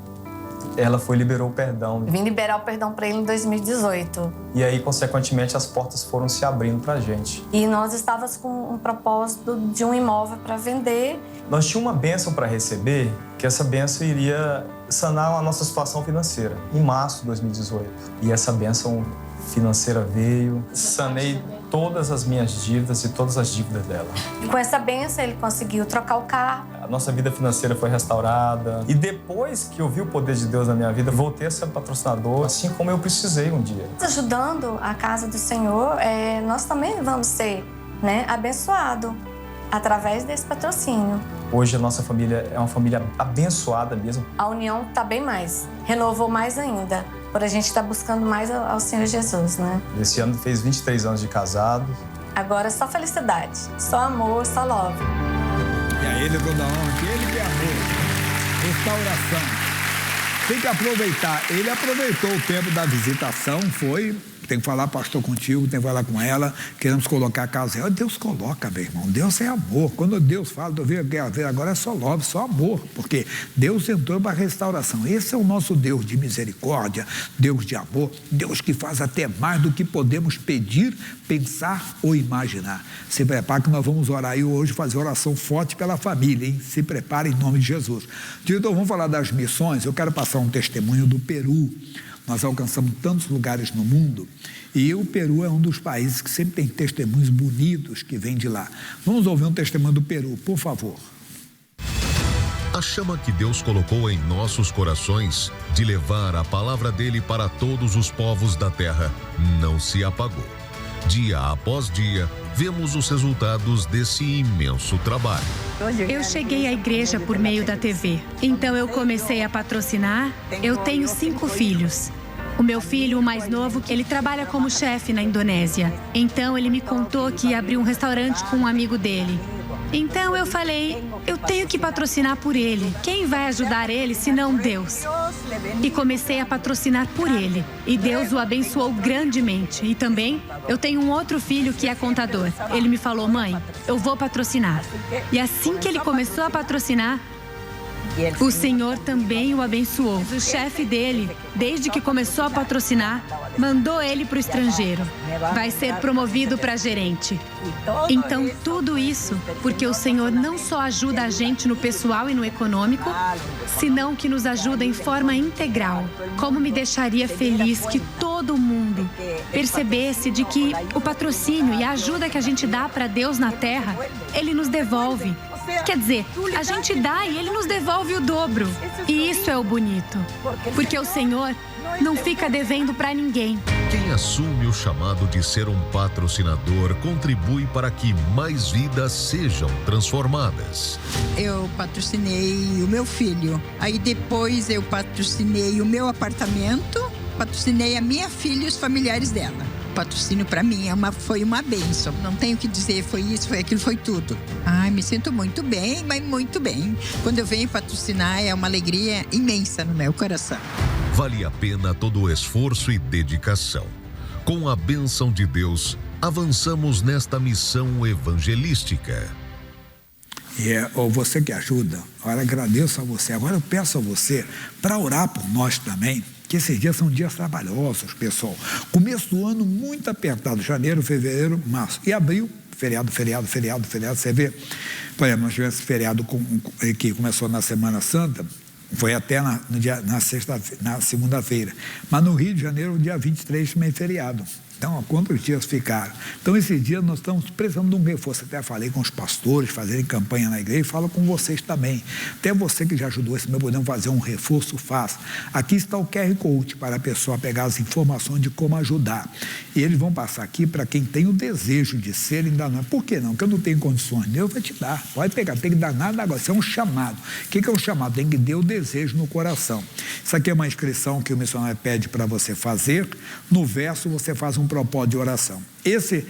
ela liberou o perdão. Vim liberar o perdão para ele em 2018. E aí, consequentemente, as portas foram se abrindo pra gente. E nós estávamos com um propósito de um imóvel para vender. Nós tínhamos uma bênção para receber, que essa bênção iria sanar a nossa situação financeira, em março de 2018. E essa bênção financeira veio, sanei todas as minhas dívidas e todas as dívidas dela. E com essa bênção ele conseguiu trocar o carro. A nossa vida financeira foi restaurada. E depois que eu vi o poder de Deus na minha vida, voltei a ser patrocinador, assim como eu precisei um dia. Ajudando a casa do Senhor, nós também vamos ser, né, abençoados através desse patrocínio. Hoje a nossa família é uma família abençoada mesmo. A união está bem mais, renovou mais ainda, por a gente estar buscando mais ao Senhor Jesus, né? Esse ano fez 23 anos de casado. Agora só felicidade, só amor, só love. E a ele toda honra, que ele que é amor, restauração. Tem que aproveitar. Ele aproveitou o tempo da visitação, tem que falar, pastor, contigo, tem que falar com ela, queremos colocar a casa real. Deus coloca, meu irmão, Deus é amor. Quando Deus fala, agora é só love, só amor, porque Deus entrou para a restauração. Esse é o nosso Deus de misericórdia, Deus de amor, Deus que faz até mais do que podemos pedir, pensar ou imaginar. Se prepare que nós vamos orar aí hoje, fazer oração forte pela família, hein? Se prepare em nome de Jesus. Então, vamos falar das missões. Eu quero passar um testemunho do Peru. Nós alcançamos tantos lugares no mundo e o Peru é um dos países que sempre tem testemunhos bonitos que vêm de lá. Vamos ouvir um testemunho do Peru, por favor. A chama que Deus colocou em nossos corações de levar a palavra dele para todos os povos da terra não se apagou. Dia após dia, vemos os resultados desse imenso trabalho. Eu cheguei à igreja por meio da TV. Então eu comecei a patrocinar. Eu tenho 5 filhos. O meu filho, o mais novo, ele trabalha como chefe na Indonésia. Então ele me contou que ia abrir um restaurante com um amigo dele. Então eu falei, eu tenho que patrocinar por ele. Quem vai ajudar ele se não Deus? E comecei a patrocinar por ele. E Deus o abençoou grandemente. E também eu tenho um outro filho que é contador. Ele me falou, mãe, eu vou patrocinar. E assim que ele começou a patrocinar, o Senhor também o abençoou. O chefe dele, desde que começou a patrocinar, mandou ele para o estrangeiro. Vai ser promovido para gerente. Então, tudo isso porque o Senhor não só ajuda a gente no pessoal e no econômico, senão que nos ajuda em forma integral. Como me deixaria feliz que todo mundo percebesse de que o patrocínio e a ajuda que a gente dá para Deus na terra, Ele nos devolve. Quer dizer, a gente dá e Ele nos devolve o dobro. E isso é o bonito. Porque o Senhor não fica devendo para ninguém. Quem assume o chamado de ser um patrocinador contribui para que mais vidas sejam transformadas. Eu patrocinei o meu filho. Aí depois eu patrocinei o meu apartamento, patrocinei a minha filha e os familiares dela. O patrocínio para mim foi uma bênção. Não tenho o que dizer, foi isso, foi aquilo, foi tudo. Ai, me sinto muito bem, mas muito bem. Quando eu venho patrocinar, é uma alegria imensa no meu coração. Vale a pena todo o esforço e dedicação. Com a bênção de Deus, avançamos nesta missão evangelística. Ou você que ajuda, olha, agradeço a você. Agora eu peço a você para orar por nós também. que esses dias são dias trabalhosos, pessoal. Começo do ano muito apertado, janeiro, fevereiro, março. E abril, feriado. Você vê, por exemplo, nós tivemos esse feriado que começou na Semana Santa, foi até na segunda-feira. Mas no Rio de Janeiro, o dia 23 também é feriado. Então, quantos dias ficaram? Então, esses dias nós estamos precisando de um reforço. Até falei com os pastores, fazerem campanha na igreja, e falo com vocês também. Até você que já ajudou esse meu podemos fazer um reforço, faça. Aqui está o QR Code para a pessoa pegar as informações de como ajudar. E eles vão passar aqui para quem tem o desejo de ser, ainda não. Por que não? Porque eu não tenho condições. Deus vai te dar. Pode pegar, tem que dar nada agora. Isso é um chamado. O que é um chamado? Tem que ter o desejo no coração. Isso aqui é uma inscrição que o missionário pede para você fazer. No verso, você faz um propósito de oração. Esse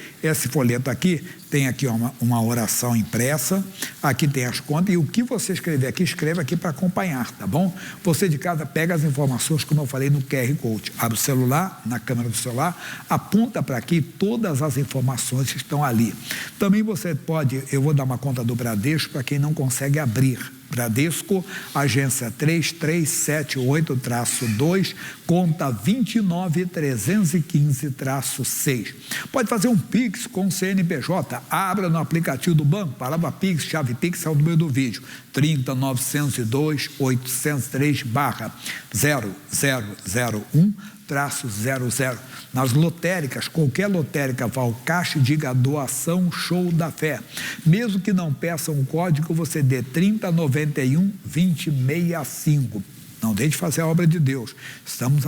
folheto aqui tem aqui uma oração impressa, aqui tem as contas, e o que você escrever aqui, escreve aqui para acompanhar, tá bom? Você de casa pega as informações, como eu falei, no QR Code, abre o celular, na câmera do celular, aponta para aqui todas as informações que estão ali. Também você pode, eu vou dar uma conta do Bradesco para quem não consegue abrir. Bradesco, agência 3378-2, conta 29315-6. Pode fazer um Pix com o CNPJ, abra no aplicativo do banco, palavra Pix, chave Pix é o número do vídeo, 30-902-803-0001-00. Nas lotéricas, qualquer lotérica vá ao caixa e diga doação Show da Fé. Mesmo que não peçam o código, você dê 3091-2065. Não deixe de fazer a obra de Deus. Estamos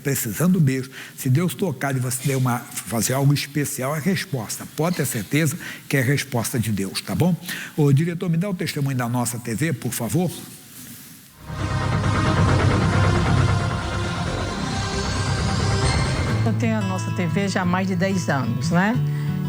precisando mesmo. Se Deus tocar e você fazer algo especial, é resposta. Pode ter certeza que é resposta de Deus, tá bom? Ô, diretor, me dá o testemunho da nossa TV, por favor. Eu tenho a nossa TV já há mais de 10 anos, né?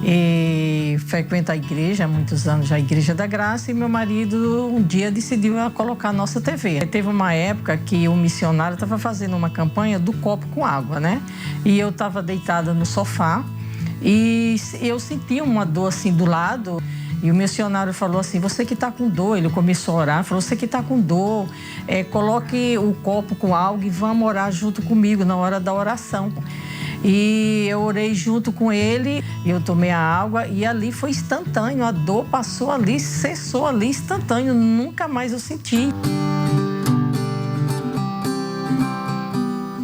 E frequento a igreja há muitos anos, já a Igreja da Graça, e meu marido um dia decidiu colocar a nossa TV. Teve uma época que o missionário estava fazendo uma campanha do copo com água, né? E eu estava deitada no sofá e eu senti uma dor assim do lado. E o missionário falou assim, você que está com dor, ele começou a orar, falou, você que está com dor, coloque o copo com água e vamos orar junto comigo na hora da oração. E eu orei junto com ele, eu tomei a água e ali foi instantâneo, a dor passou ali, cessou ali, instantâneo, nunca mais eu senti.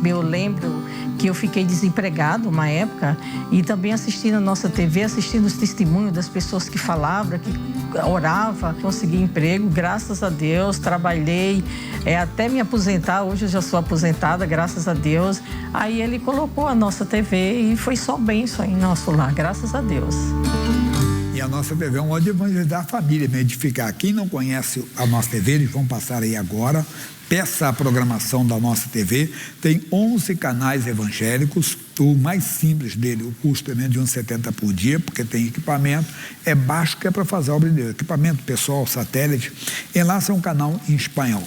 Eu lembro que eu fiquei desempregado uma época e também assistindo a nossa TV, assistindo os testemunhos das pessoas que falavam, que oravam, consegui emprego, graças a Deus, trabalhei até me aposentar, hoje eu já sou aposentada, graças a Deus. Aí ele colocou a nossa TV e foi só bênção em nosso lar, graças a Deus. E a nossa TV é um modo de evangelizar a família, de edificar. Quem não conhece a nossa TV, eles vão passar aí agora. Peça a programação da nossa TV. Tem 11 canais evangélicos. O mais simples dele, o custo é menos de R$1,70 por dia, porque tem equipamento. É baixo, que é para fazer a obra de Deus. Equipamento pessoal, satélite. E lá é um canal em espanhol.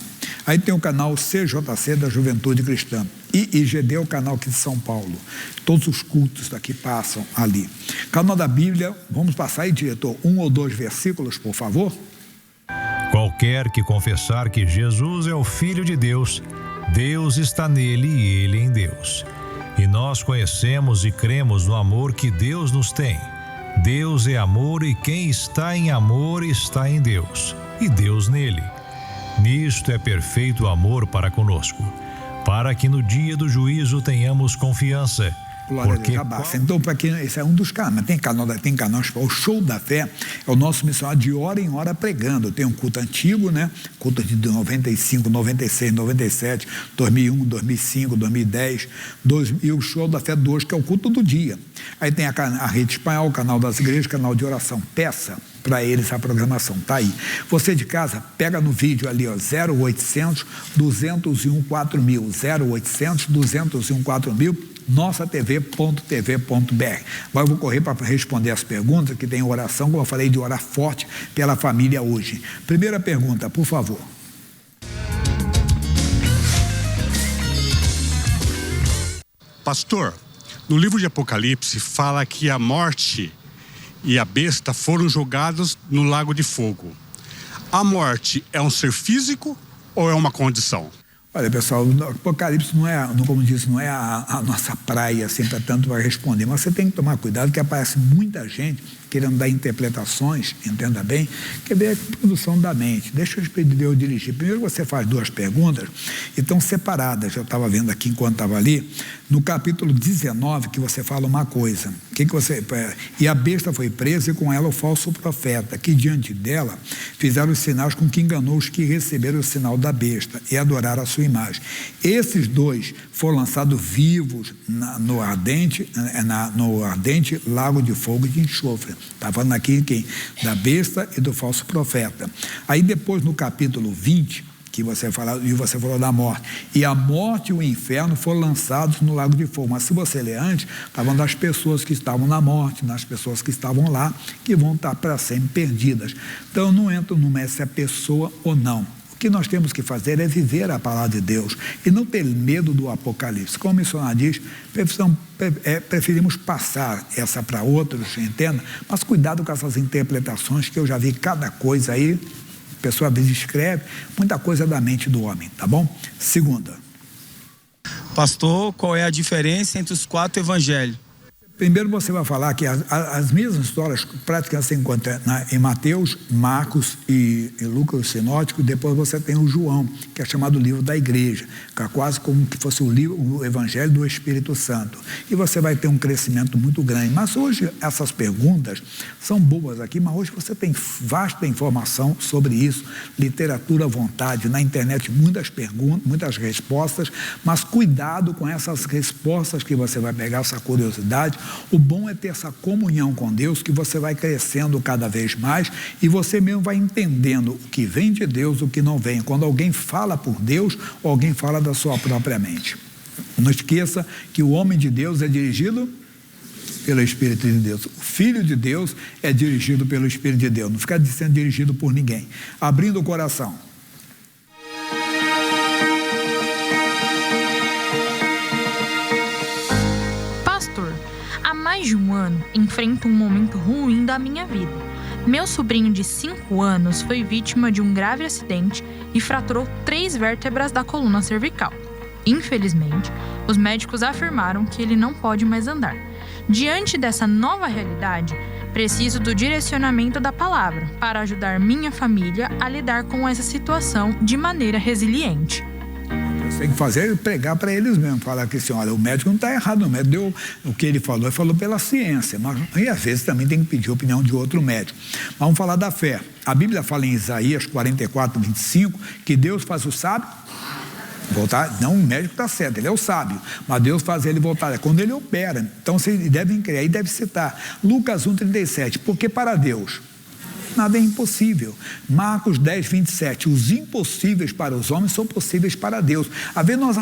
Aí tem o canal CJC da Juventude Cristã. E IGD é o canal aqui de São Paulo. Todos os cultos daqui passam ali. Canal da Bíblia, vamos passar aí, diretor, 1 ou 2 versículos, por favor. Qualquer que confessar que Jesus é o Filho de Deus, Deus está nele e ele em Deus. E nós conhecemos e cremos no amor que Deus nos tem. Deus é amor e quem está em amor está em Deus, e Deus nele. Nisto é perfeito o amor para conosco, para que no dia do juízo tenhamos confiança. Glória a Deus, já basta. Então, para quem, esse é um dos canais, tem canal, o Show da Fé, é o nosso missionário de hora em hora pregando. Tem um culto antigo, né? Culto de 95, 96, 97, 2001, 2005, 2010, e o Show da Fé 2, que é o culto do dia. Aí tem a Rede Espanhol, o canal das igrejas, canal de oração. Peça para eles a programação, tá aí. Você de casa, pega no vídeo ali, ó, 0800 201 4000, 0800 201 4000, nosatv.tv.br. Agora eu vou correr para responder as perguntas, que tem oração, como eu falei, de orar forte pela família hoje. Primeira pergunta, por favor. Pastor, no livro de Apocalipse fala que a morte e a besta foram jogados no lago de fogo. A morte é um ser físico ou é uma condição? Olha, pessoal, o Apocalipse não é, como disse, não é a nossa praia, assim, para tanto vai responder, mas você tem que tomar cuidado, que aparece muita gente querendo dar interpretações, entenda bem, que é a produção da mente. Deixa o Espírito de Deus dirigir. Primeiro você faz 2 perguntas e estão separadas. Eu estava vendo aqui enquanto estava ali, no capítulo 19, que você fala uma coisa. E a besta foi presa e com ela o falso profeta, que diante dela fizeram os sinais com que enganou os que receberam o sinal da besta e adoraram a sua imagem. Esses 2 foram lançados vivos no ardente lago de fogo e de enxofre. Está falando aqui da besta e do falso profeta. Aí depois no capítulo 20, que você falou da morte. E a morte e o inferno foram lançados no lago de fogo. Mas se você ler antes, estavam das pessoas que estavam na morte, das pessoas que estavam lá, que vão estar para sempre perdidas. Então eu não entro no se é pessoa ou não. O que nós temos que fazer é viver a palavra de Deus e não ter medo do Apocalipse. Como o missionário diz, preferimos passar essa para outros, entenda? Mas cuidado com essas interpretações, que eu já vi cada coisa aí, a pessoa às vezes escreve, muita coisa da mente do homem, tá bom? Segunda. Pastor, qual é a diferença entre os 4 evangelhos? Primeiro você vai falar que as mesmas histórias praticamente se encontram em Mateus, Marcos e Lucas, o sinótico. Depois você tem o João, que é chamado livro da igreja, que é quase como que fosse o evangelho do Espírito Santo. E você vai ter um crescimento muito grande. Mas hoje essas perguntas são boas aqui, mas hoje você tem vasta informação sobre isso, literatura à vontade, na internet muitas perguntas, muitas respostas, mas cuidado com essas respostas que você vai pegar, essa curiosidade. O bom é ter essa comunhão com Deus, que você vai crescendo cada vez mais e você mesmo vai entendendo o que vem de Deus, o que não vem. Quando alguém fala por Deus ou alguém fala da sua própria mente. Não esqueça que o homem de Deus é dirigido pelo Espírito de Deus. O Filho de Deus é dirigido pelo Espírito de Deus. Não fica sendo dirigido por ninguém. Abrindo o coração. Há mais de um ano, enfrento um momento ruim da minha vida. Meu sobrinho de 5 anos foi vítima de um grave acidente e fraturou 3 vértebras da coluna cervical. Infelizmente, os médicos afirmaram que ele não pode mais andar. Diante dessa nova realidade, preciso do direcionamento da palavra para ajudar minha família a lidar com essa situação de maneira resiliente. Você tem que fazer é pregar para eles mesmo, falar que assim, olha, o médico não está errado, o médico deu o que ele falou pela ciência, mas e às vezes também tem que pedir a opinião de outro médico. Mas vamos falar da fé. A Bíblia fala em Isaías 44, 25, que Deus faz o sábio voltar. Não, o médico está certo, ele é o sábio, mas Deus faz ele voltar, é quando ele opera. Então vocês devem crer, aí deve citar Lucas 1, 37, porque para Deus nada é impossível. Marcos 10, 27, os impossíveis para os homens são possíveis para Deus. Às vezes nós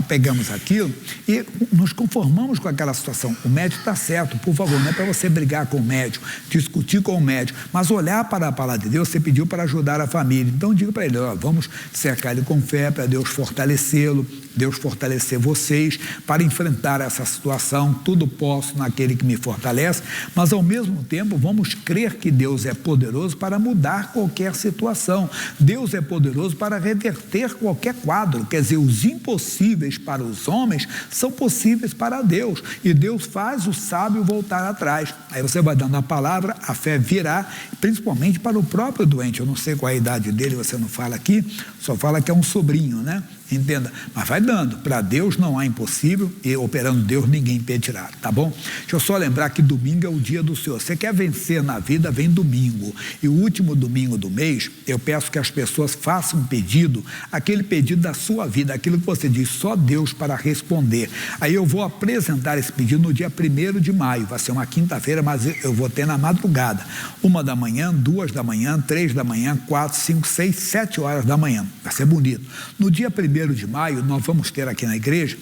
pegamos aquilo e nos conformamos com aquela situação. O médico está certo, por favor, não é para você brigar com o médico, discutir com o médico, mas olhar para a palavra de Deus. Você pediu para ajudar a família, então diga para ele, ó, vamos cercar ele com fé, para Deus fortalecê-lo, Deus fortalecer vocês para enfrentar essa situação. Tudo posso naquele que me fortalece, mas ao mesmo tempo vamos crer que Deus é poderoso para mudar qualquer situação. Deus é poderoso para reverter qualquer quadro. Quer dizer, os impossíveis para os homens são possíveis para Deus, e Deus faz o sábio voltar atrás. Aí você vai dando a palavra, a fé virá, principalmente para o próprio doente. Eu não sei qual é a idade dele, você não fala aqui, só fala que é um sobrinho, né? Entenda, mas vai dando. Para Deus não há impossível, e operando Deus ninguém impedirá, tá bom? Deixa eu só lembrar que domingo é o dia do Senhor. Você quer vencer na vida, vem domingo. E o último domingo do mês, eu peço que as pessoas façam um pedido, aquele pedido da sua vida, aquilo que você diz, só Deus para responder. Aí eu vou apresentar esse pedido no dia 1º de maio, vai ser uma quinta-feira, mas eu vou ter na madrugada. 1 da manhã, 2 da manhã, 3 da manhã, 4, 5, 6, 7 horas da manhã. Vai ser bonito. No dia 1º de maio, nós vamos ter aqui na igreja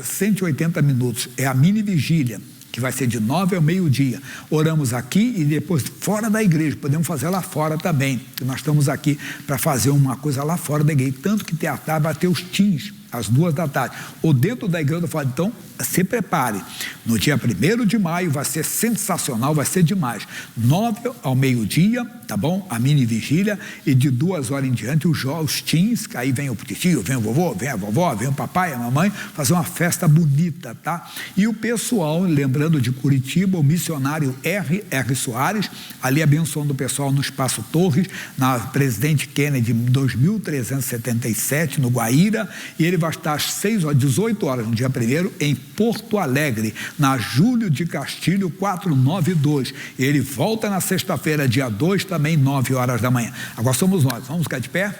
180 minutos, é a mini vigília, que vai ser de 9 ao meio-dia. Oramos aqui e depois fora da igreja, podemos fazer lá fora também, que nós estamos aqui para fazer uma coisa lá fora da igreja, tanto que à tarde vai ter os teens, às 2 da tarde, ou dentro da igreja, eu falo, então, se prepare. No dia 1º de maio vai ser sensacional, vai ser demais. 9 ao meio-dia, tá bom? A mini vigília, e de 2 horas em diante, os teens, que aí vem o tio, vem o vovô, vem a vovó, vem o papai, a mamãe, fazer uma festa bonita, tá? E o pessoal, lembrando de Curitiba, o missionário R. Soares, ali abençoando o pessoal no Espaço Torres, na Presidente Kennedy, 2377, no Guaíra, e ele vai estar às 18 horas, no dia 1º, em Porto Alegre, na Júlio de Castilho 492. Ele volta na sexta-feira, dia 2, também 9 horas da manhã. Agora somos nós, vamos ficar de pé?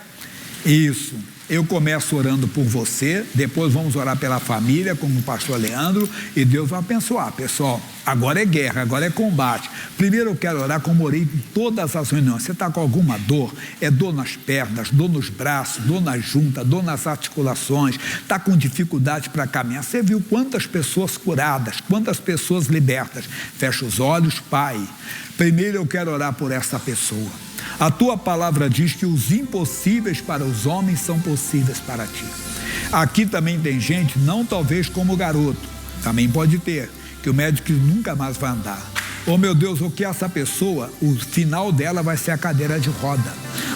Isso. Eu começo orando por você, depois vamos orar pela família, como o pastor Leandro, e Deus vai abençoar. Pessoal, agora é guerra, agora é combate. Primeiro eu quero orar como orei em todas as reuniões. Você está com alguma dor? É dor nas pernas, dor nos braços, dor na junta, dor nas articulações, está com dificuldade para caminhar. Você viu quantas pessoas curadas, quantas pessoas libertas? Fecha os olhos, Pai. Primeiro eu quero orar por essa pessoa. A tua palavra diz que os impossíveis para os homens são possíveis para ti. Aqui também tem gente, não talvez como garoto, também pode ter, que o médico nunca mais vai andar. Oh meu Deus, o que essa pessoa, o final dela vai ser a cadeira de roda.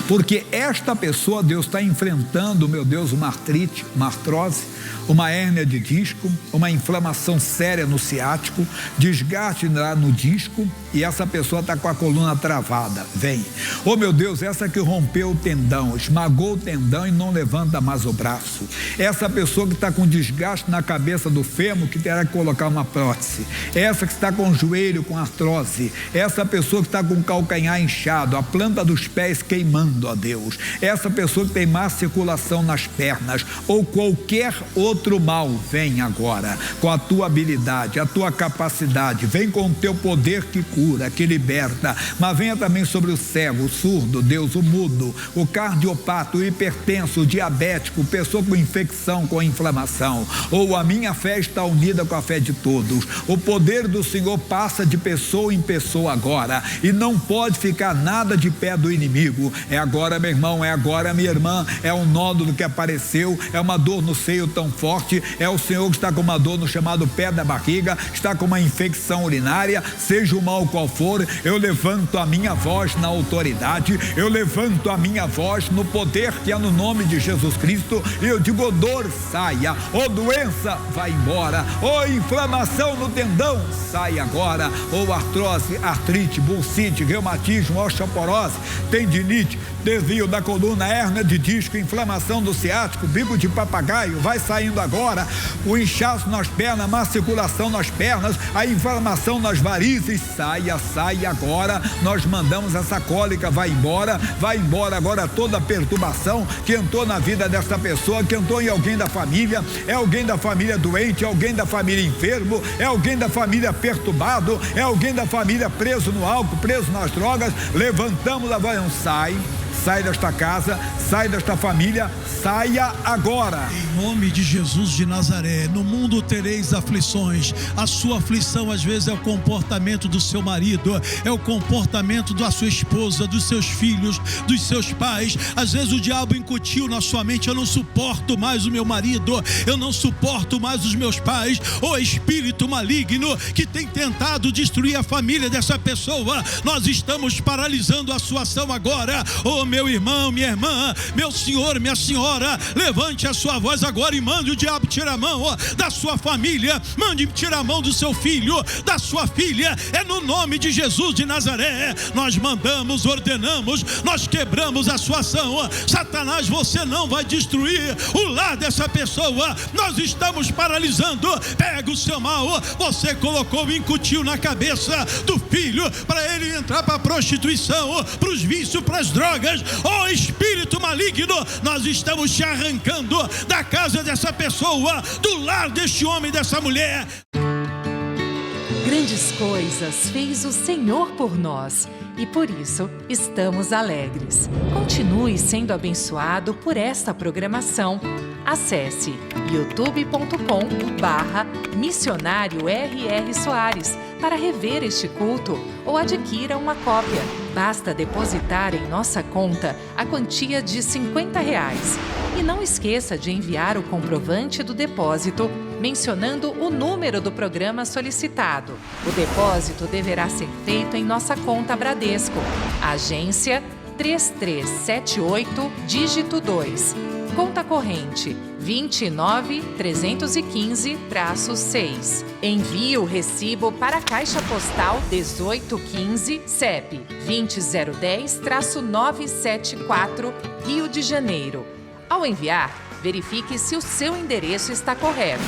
Porque esta pessoa, Deus está enfrentando, meu Deus, uma artrite, uma artrose, uma hérnia de disco, uma inflamação séria no ciático, desgaste lá no disco, e essa pessoa está com a coluna travada. Vem. Oh meu Deus, essa que rompeu o tendão, esmagou o tendão e não levanta mais o braço. Essa pessoa que está com desgaste na cabeça do fêmur, que terá que colocar uma prótese. Essa que está com o joelho com artrose. Essa pessoa que está com o calcanhar inchado, a planta dos pés queimando, ó Deus. Essa pessoa que tem má circulação nas pernas, ou qualquer outro mal, vem agora com a tua habilidade, a tua capacidade, vem com o teu poder que cura, que liberta, mas venha também sobre o cego, o surdo, Deus, o mudo, o cardiopato, o hipertenso, o diabético, pessoa com infecção, com inflamação, ou a minha fé está unida com a fé de todos. O poder do Senhor passa de pessoa em pessoa agora, e não pode ficar nada de pé do inimigo. É agora, meu irmão, é agora, minha irmã, é um nódulo que apareceu, é uma dor no seio tão forte, é o Senhor que está com uma dor no chamado pé da barriga, está com uma infecção urinária, seja o mal qual for, eu levanto a minha voz na autoridade, eu levanto a minha voz no poder que é no nome de Jesus Cristo, e eu digo, dor saia, ô doença vai embora, ô inflamação no tendão sai agora, ou artrose, artrite, bursite, reumatismo, osteoporose, tendinite, desvio da coluna, hérnia de disco, inflamação do ciático, bico de papagaio, vai saindo agora, o inchaço nas pernas, má circulação nas pernas, a inflamação nas varizes, saia agora, nós mandamos essa cólica, vai embora agora toda a perturbação que entrou na vida dessa pessoa, que entrou em alguém da família, é alguém da família doente, é alguém da família enfermo, é alguém da família perturbado, é alguém da família preso no álcool, preso nas drogas, levantamos a voz, sai desta casa, sai desta família, saia agora. Em nome de Jesus de Nazaré, no mundo tereis aflições. A sua aflição às vezes é o comportamento do seu marido, é o comportamento da sua esposa, dos seus filhos, dos seus pais. Às vezes o diabo incutiu na sua mente, eu não suporto mais o meu marido, eu não suporto mais os meus pais. O espírito maligno que tem tentado destruir a família dessa pessoa, nós estamos paralisando a sua ação agora. Meu irmão, minha irmã, meu senhor, minha senhora, levante a sua voz agora e mande o diabo tirar a mão da sua família, mande tirar a mão do seu filho, da sua filha, é no nome de Jesus de Nazaré, nós mandamos, ordenamos, nós quebramos a sua ação. Satanás, você não vai destruir o lar dessa pessoa, nós estamos paralisando. Pega o seu mal, você colocou, incutiu na cabeça do filho para ele entrar para a prostituição, para os vícios, para as drogas. Ó espírito maligno, nós estamos te arrancando da casa dessa pessoa, do lar deste homem, dessa mulher. Grandes coisas fez o Senhor por nós e por isso estamos alegres. Continue sendo abençoado por esta programação. Acesse youtube.com/missionário R.R. Soares para rever este culto ou adquira uma cópia. Basta depositar em nossa conta a quantia de R$50. E não esqueça de enviar o comprovante do depósito mencionando o número do programa solicitado. O depósito deverá ser feito em nossa conta Bradesco. Agência 3378, dígito 2. Conta corrente 29315-6. Envie o recibo para a Caixa Postal 1815, CEP 20010-974, Rio de Janeiro. Ao enviar, verifique se o seu endereço está correto.